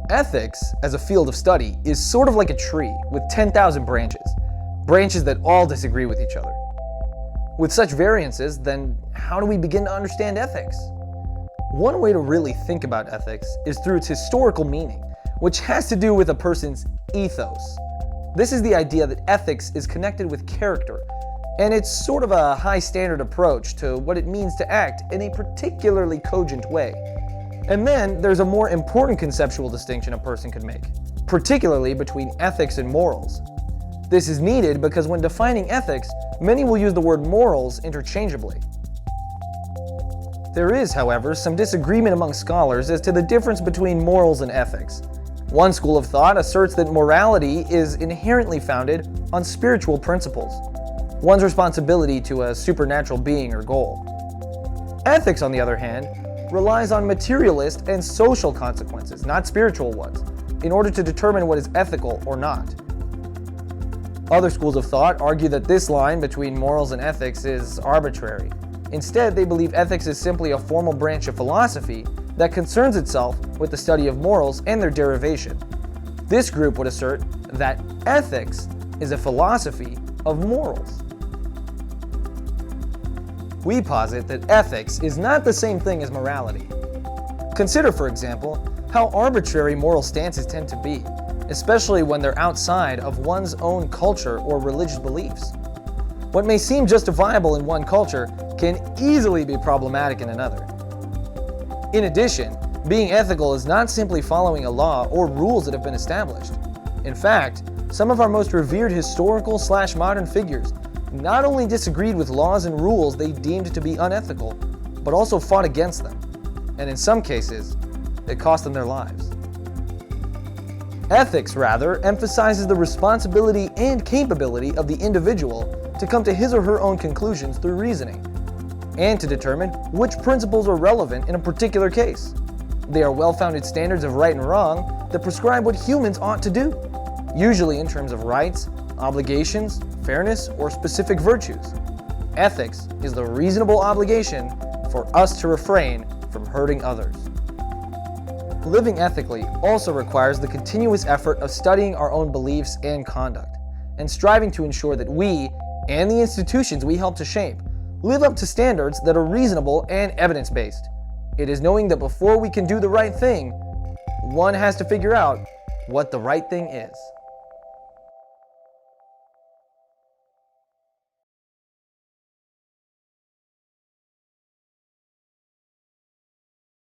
Ethics, as a field of study, is sort of like a tree with 10,000 branches that all disagree with each other. With such variances, then how do we begin to understand ethics? One way to really think about ethics is through its historical meaning, which has to do with a person's ethos. This is the idea that ethics is connected with character, and it's sort of a high standard approach to what it means to act in a particularly cogent way. And then there's a more important conceptual distinction a person could make, particularly between ethics and morals. This is needed because when defining ethics, many will use the word morals interchangeably. There is, however, some disagreement among scholars as to the difference between morals and ethics. One school of thought asserts that morality is inherently founded on spiritual principles, one's responsibility to a supernatural being or goal. Ethics, on the other hand, relies on materialist and social consequences, not spiritual ones, in order to determine what is ethical or not. Other schools of thought argue that this line between morals and ethics is arbitrary. Instead, they believe ethics is simply a formal branch of philosophy that concerns itself with the study of morals and their derivation. This group would assert that ethics is a philosophy of morals. We posit that ethics is not the same thing as morality. Consider, for example, how arbitrary moral stances tend to be, especially when they're outside of one's own culture or religious beliefs. What may seem justifiable in one culture can easily be problematic in another. In addition, being ethical is not simply following a law or rules that have been established. In fact, some of our most revered historical/modern figures not only disagreed with laws and rules they deemed to be unethical, but also fought against them. And in some cases, it cost them their lives. Ethics, rather, emphasizes the responsibility and capability of the individual to come to his or her own conclusions through reasoning, and to determine which principles are relevant in a particular case. They are well-founded standards of right and wrong that prescribe what humans ought to do, usually in terms of rights, obligations, fairness, or specific virtues. Ethics is the reasonable obligation for us to refrain from hurting others. Living ethically also requires the continuous effort of studying our own beliefs and conduct, and striving to ensure that we, and the institutions we help to shape, live up to standards that are reasonable and evidence-based. It is knowing that before we can do the right thing, one has to figure out what the right thing is.